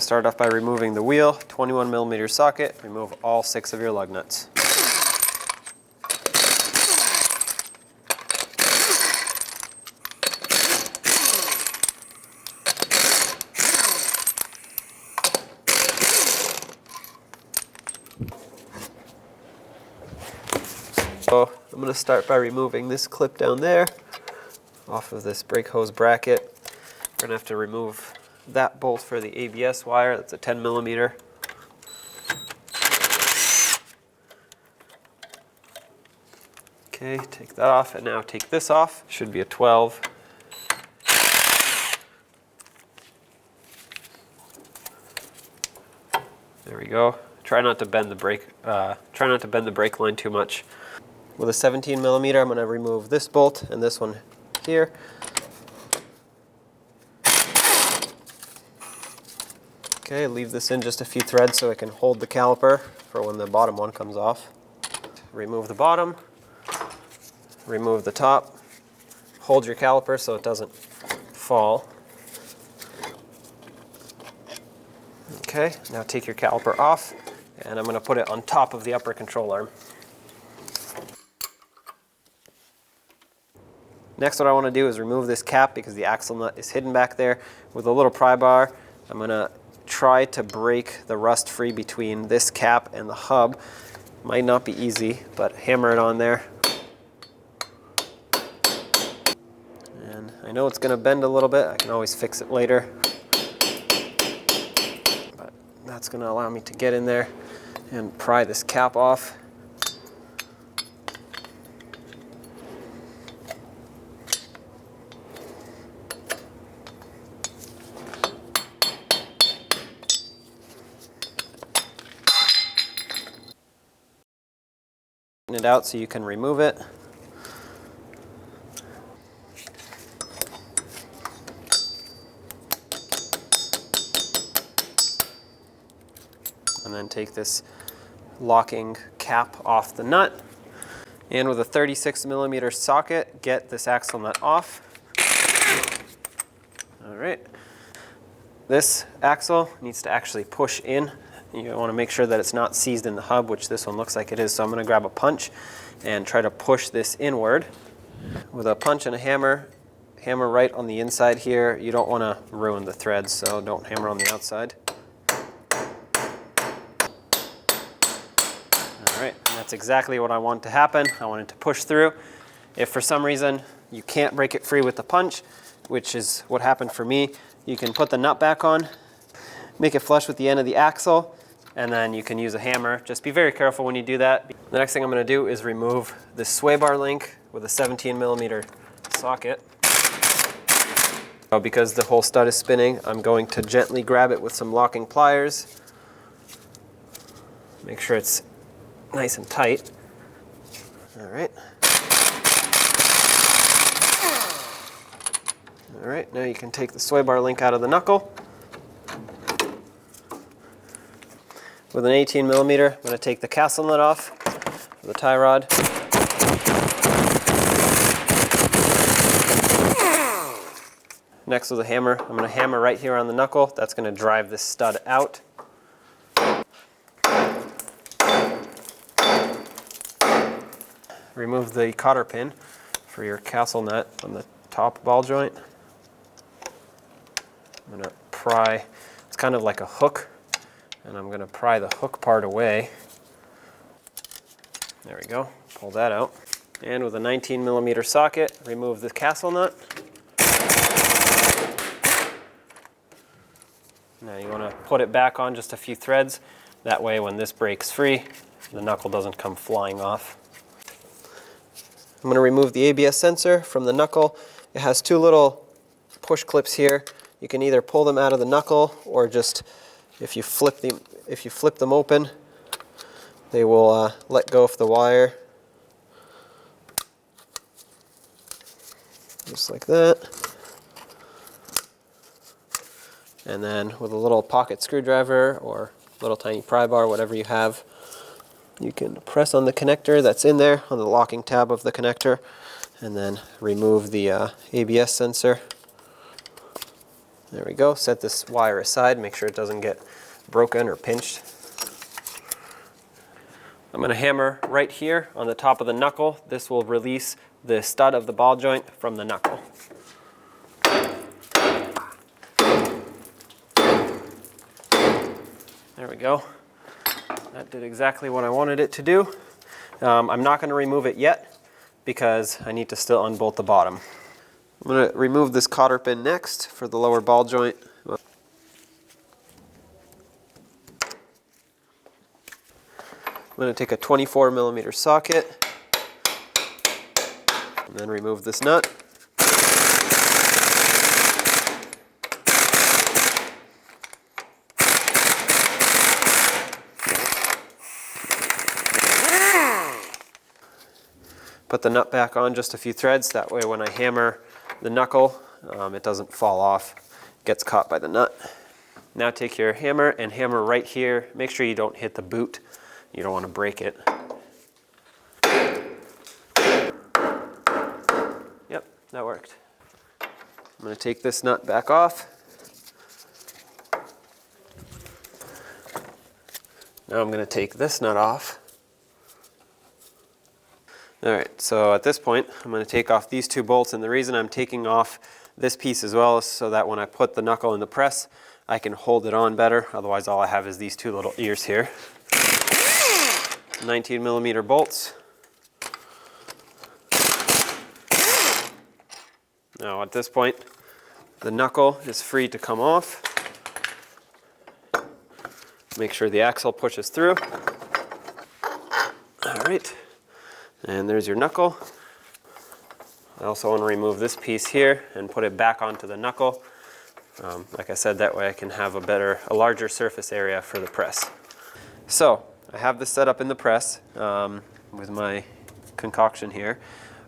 to start off by removing the wheel, 21mm socket, remove all 6 of your lug nuts. So I'm going to start by removing this clip down there off of this brake hose bracket. We're going to have to remove that bolt for the ABS wire. That's a 10mm. Okay, take that off, and now take this off. Should be a 12. There we go. Try not to bend the brake line too much. With a 17mm, I'm going to remove this bolt and this one here. Okay, leave this in just a few threads so it can hold the caliper for when the bottom one comes off. Remove the bottom, remove the top, hold your caliper so it doesn't fall. Okay, now take your caliper off, and I'm going to put it on top of the upper control arm. Next, what I want to do is remove this cap because the axle nut is hidden back there. With a little pry bar, I'm going to try to break the rust free between this cap and the hub. Might not be easy, but hammer it on there. And I know it's going to bend a little bit. I can always fix it later. But that's going to allow me to get in there and pry this cap off. It out so you can remove it. And then take this locking cap off the nut. And with a 36mm socket, get this axle nut off. All right. This axle needs to actually push in. You want to make sure that it's not seized in the hub, which this one looks like it is. So I'm going to grab a punch and try to push this inward. With a punch and a hammer, hammer right on the inside here. You don't want to ruin the threads, so don't hammer on the outside. All right, and that's exactly what I want to happen. I want it to push through. If for some reason you can't break it free with the punch, which is what happened for me, you can put the nut back on, make it flush with the end of the axle, and then you can use a hammer. Just be very careful when you do that. The next thing I'm going to do is remove this sway bar link with a 17mm socket. Because the whole stud is spinning, I'm going to gently grab it with some locking pliers. Make sure it's nice and tight. All right. All right, now you can take the sway bar link out of the knuckle. With an 18mm, I'm going to take the castle nut off of the tie rod. Next with a hammer, I'm going to hammer right here on the knuckle. That's going to drive this stud out. Remove the cotter pin for your castle nut on the top ball joint. I'm going to pry, it's kind of like a hook, and I'm going to pry the hook part away. There we go, pull that out. And with a 19mm socket, remove the castle nut. Now you want to put it back on just a few threads. That way when this breaks free, the knuckle doesn't come flying off. I'm going to remove the ABS sensor from the knuckle. It has two little push clips here. You can either pull them out of the knuckle, or just if you flip them open, they will let go of the wire. Just like that. And then with a little pocket screwdriver or little tiny pry bar, whatever you have, you can press on the connector that's in there, on the locking tab of the connector, and then remove the ABS sensor. There we go. Set this wire aside, make sure it doesn't get broken or pinched. I'm going to hammer right here on the top of the knuckle. This will release the stud of the ball joint from the knuckle. There we go. That did exactly what I wanted it to do. I'm not going to remove it yet because I need to still unbolt the bottom. I'm going to remove this cotter pin next for the lower ball joint. I'm going to take a 24mm socket and then remove this nut. Put the nut back on just a few threads, that way when I hammer the knuckle, it doesn't fall off, gets caught by the nut. Now take your hammer and hammer right here. Make sure you don't hit the boot. You don't want to break it. Yep, that worked. I'm going to take this nut back off. Now I'm going to take this nut off. Alright, so at this point I'm going to take off these two bolts, and the reason I'm taking off this piece as well is so that when I put the knuckle in the press I can hold it on better, otherwise all I have is these two little ears here. 19mm bolts. Now at this point the knuckle is free to come off. Make sure the axle pushes through. Alright. And there's your knuckle. I also want to remove this piece here and put it back onto the knuckle. Like I said, that way I can have a larger surface area for the press. So I have this set up in the press with my concoction here.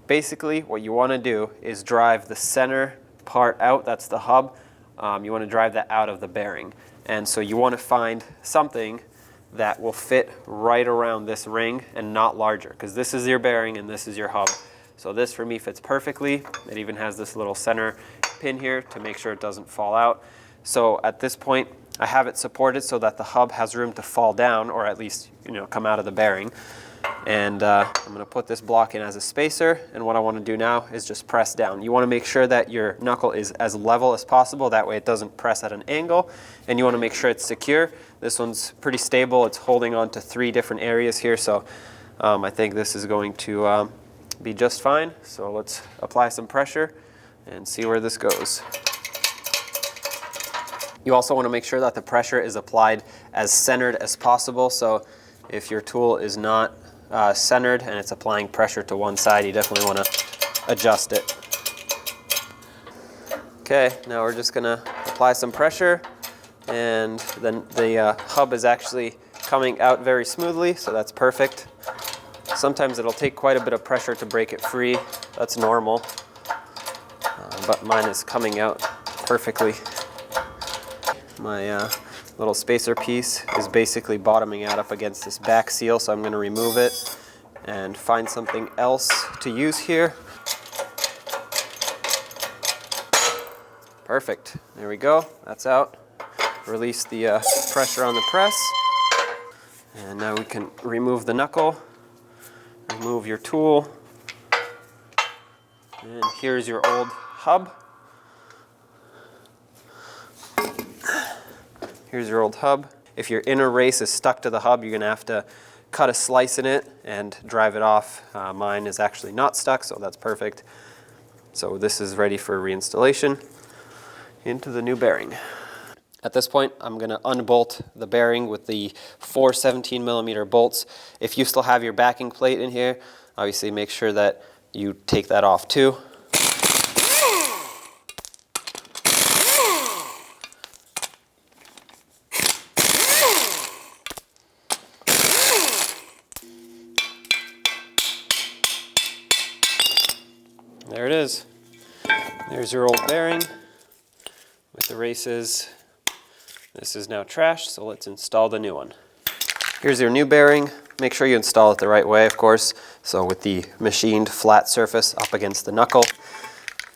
Basically what you want to do is drive the center part out, that's the hub. You want to drive that out of the bearing. And so you want to find something that will fit right around this ring and not larger, because this is your bearing and this is your hub. So this for me fits perfectly. It even has this little center pin here to make sure it doesn't fall out. So at this point I have it supported so that the hub has room to fall down, or at least come out of the bearing. And I'm going to put this block in as a spacer, and what I want to do now is just press down. You want to make sure that your knuckle is as level as possible, that way it doesn't press at an angle, and you want to make sure it's secure. This one's pretty stable, it's holding on to 3 different areas here, so I think this is going to be just fine. So let's apply some pressure and see where this goes. You also want to make sure that the pressure is applied as centered as possible, so if your tool is not centered and it's applying pressure to one side, you definitely want to adjust it. Okay, now we're just going to apply some pressure, and then the hub is actually coming out very smoothly, so that's perfect. Sometimes it'll take quite a bit of pressure to break it free. That's normal, but mine is coming out perfectly. My little spacer piece is basically bottoming out up against this back seal, so I'm going to remove it and find something else to use here. Perfect. There we go. That's out. Release the pressure on the press. And now we can remove the knuckle. Remove your tool. And here's your old hub. Here's your old hub. If your inner race is stuck to the hub, you're going to have to cut a slice in it and drive it off. Mine is actually not stuck, so that's perfect. So this is ready for reinstallation into the new bearing. At this point, I'm going to unbolt the bearing with the 4 17mm bolts. If you still have your backing plate in here, obviously make sure that you take that off too. There it is. There's your old bearing with the races. This is now trash, so let's install the new one. Here's your new bearing. Make sure you install it the right way, of course. So with the machined flat surface up against the knuckle.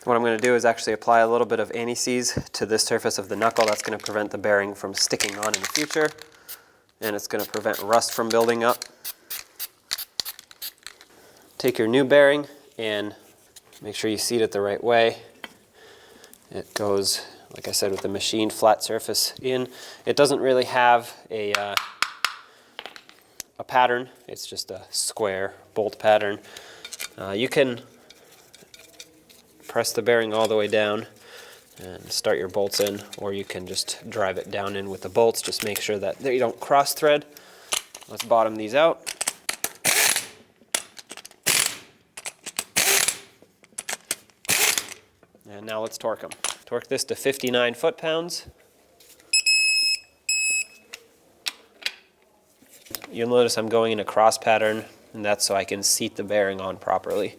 What I'm going to do is actually apply a little bit of anti-seize to this surface of the knuckle. That's going to prevent the bearing from sticking on in the future, and it's going to prevent rust from building up. Take your new bearing and make sure you seat it the right way. It goes, like I said, with the machined flat surface in. It doesn't really have a pattern. It's just a square bolt pattern. You can press the bearing all the way down and start your bolts in, or you can just drive it down in with the bolts. Just make sure that you don't cross thread. Let's bottom these out. And now let's torque them. Torque this to 59 foot-pounds. You'll notice I'm going in a cross pattern, and that's so I can seat the bearing on properly.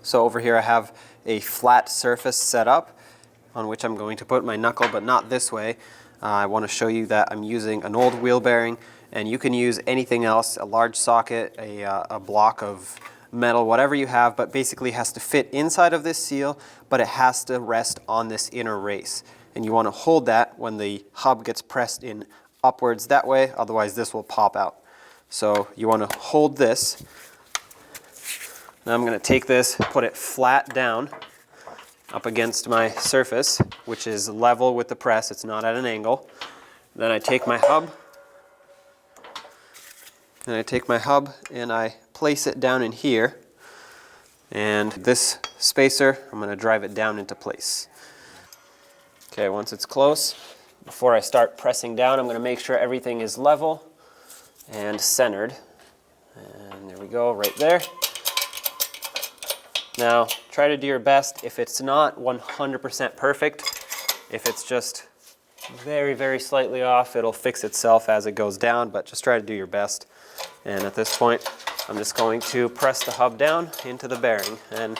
So over here I have a flat surface set up on which I'm going to put my knuckle, but not this way. I want to show you that I'm using an old wheel bearing, and you can use anything else, a large socket, a block of metal, whatever you have, but basically it has to fit inside of this seal, but it has to rest on this inner race. And you want to hold that when the hub gets pressed in upwards that way, otherwise this will pop out. So you want to hold this. Now I'm going to take this, put it flat down up against my surface, which is level with the press, it's not at an angle. Then I take my hub, and I place it down in here. And this spacer, I'm going to drive it down into place. Okay, once it's close, before I start pressing down, I'm going to make sure everything is level and centered. And there we go, right there. Now, try to do your best. If it's not 100% perfect, if it's just very, very slightly off, it'll fix itself as it goes down, but just try to do your best. And at this point, I'm just going to press the hub down into the bearing. And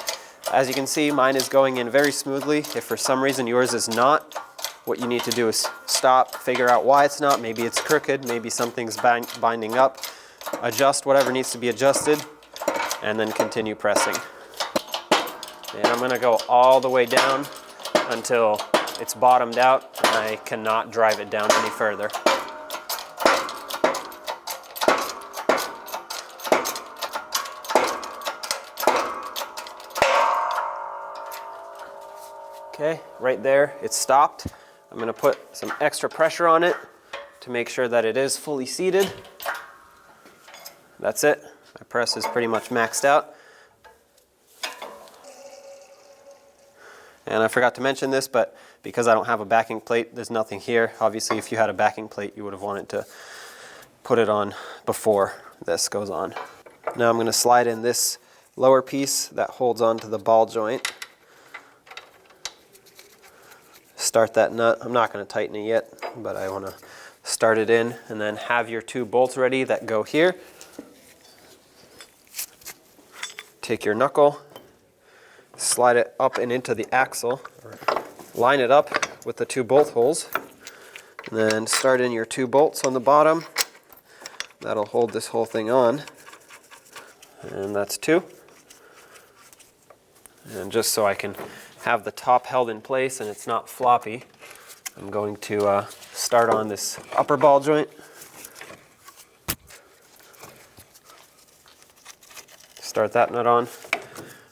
as you can see, mine is going in very smoothly. If for some reason yours is not, what you need to do is stop, figure out why it's not. Maybe it's crooked, maybe something's binding up. Adjust whatever needs to be adjusted, and then continue pressing. And I'm going to go all the way down until it's bottomed out and I cannot drive it down any further. Okay, right there, it's stopped. I'm going to put some extra pressure on it to make sure that it is fully seated. That's it. My press is pretty much maxed out. And I forgot to mention this, but because I don't have a backing plate, there's nothing here. Obviously, if you had a backing plate, you would have wanted to put it on before this goes on. Now I'm going to slide in this lower piece that holds onto the ball joint. Start that nut. I'm not going to tighten it yet, but I want to start it in, and then have your two bolts ready that go here. Take your knuckle, slide it up and into the axle, line it up with the two bolt holes, and then start in your two bolts on the bottom. That'll hold this whole thing on, and that's two. And just so I can have the top held in place and it's not floppy, I'm going to start on this upper ball joint. Start that nut on.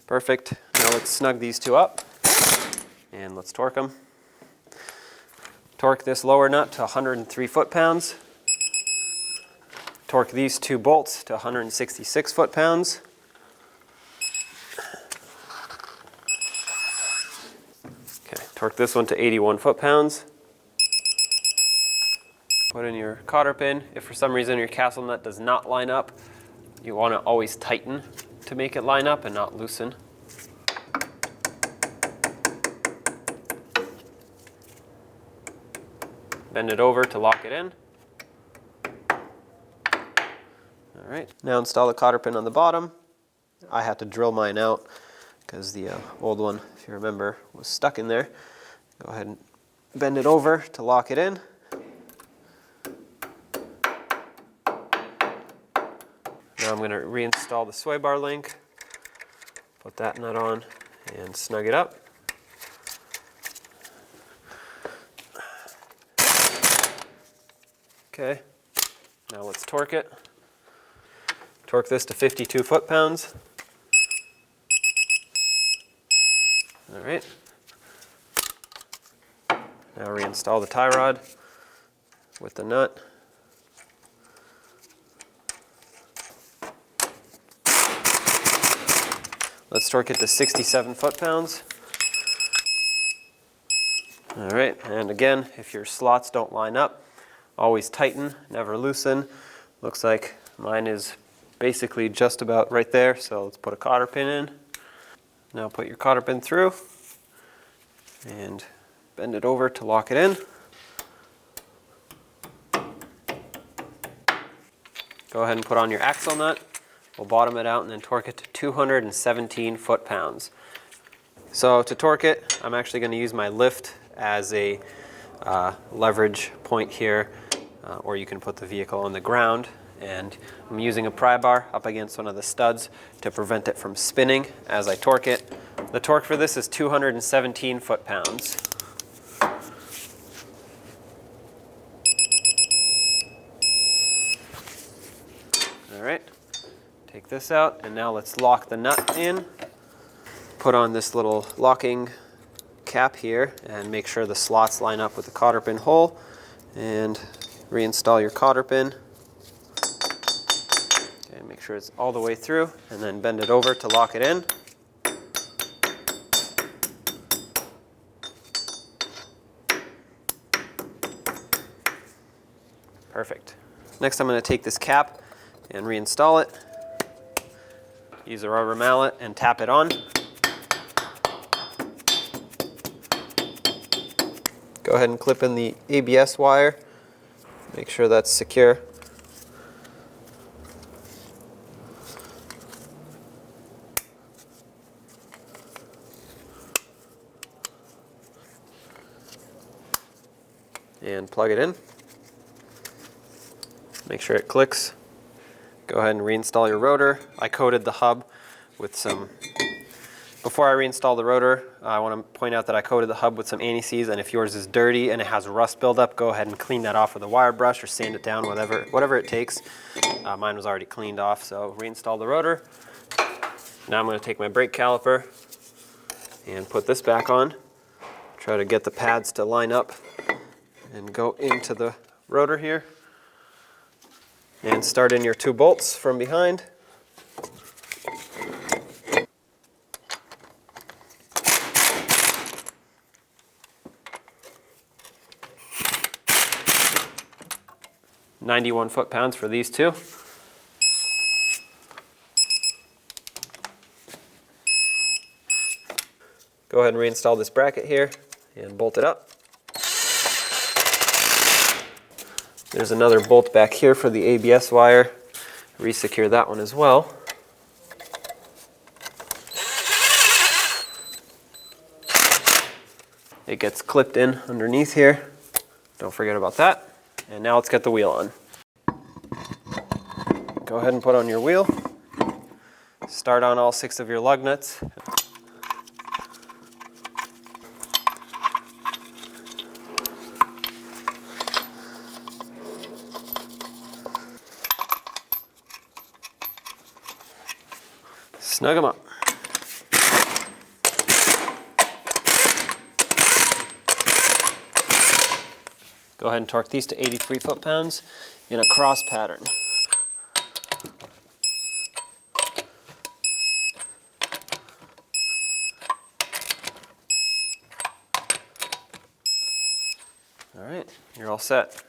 Perfect. Now let's snug these two up and let's torque them. Torque this lower nut to 103 foot-pounds. Torque these two bolts to 166 foot-pounds. Okay, torque this one to 81 foot-pounds. Put in your cotter pin. If for some reason your castle nut does not line up, you want to always tighten to make it line up and not loosen. Bend it over to lock it in. All right, now install the cotter pin on the bottom. I had to drill mine out because the old one, if you remember, was stuck in there. Go ahead and bend it over to lock it in. Now I'm going to reinstall the sway bar link. Put that nut on and snug it up. Okay, now let's torque it. Torque this to 52 foot-pounds. All right. Now reinstall the tie rod with the nut. Let's torque it to 67 foot-pounds. All right, and again, if your slots don't line up, always tighten, never loosen. Looks like mine is basically just about right there, so let's put a cotter pin in. Now put your cotter pin through and bend it over to lock it in. Go ahead and put on your axle nut. We'll bottom it out and then torque it to 217 foot-pounds. So to torque it, I'm actually going to use my lift as a leverage point here, or you can put the vehicle on the ground. And I'm using a pry bar up against one of the studs to prevent it from spinning as I torque it. The torque for this is 217 foot-pounds. All right, take this out, and now let's lock the nut in. Put on this little locking cap here and make sure the slots line up with the cotter pin hole, and reinstall your cotter pin. Okay, make sure it's all the way through, and then bend it over to lock it in. Perfect. Next I'm going to take this cap and reinstall it. Use a rubber mallet and tap it on. Go ahead and clip in the ABS wire. Make sure that's secure. And plug it in. Make sure it clicks. Go ahead and reinstall your rotor. I coated the hub with some, before I reinstall the rotor, I want to point out that I coated the hub with some anti-seize, and if yours is dirty and it has rust buildup, go ahead and clean that off with a wire brush or sand it down, whatever it takes. Mine was already cleaned off, so reinstall the rotor. Now I'm going to take my brake caliper and put this back on. Try to get the pads to line up and go into the rotor here. And start in your 2 bolts from behind. $91 foot-pounds for these 2. Go ahead and reinstall this bracket here and bolt it up. There's another bolt back here for the ABS wire. Resecure that one as well. It gets clipped in underneath here. Don't forget about that. And now let's get the wheel on. Go ahead and put on your wheel. Start on all 6 of your lug nuts. Snug them up. Go ahead and torque these to 83 foot-pounds in a cross pattern. All right, you're all set.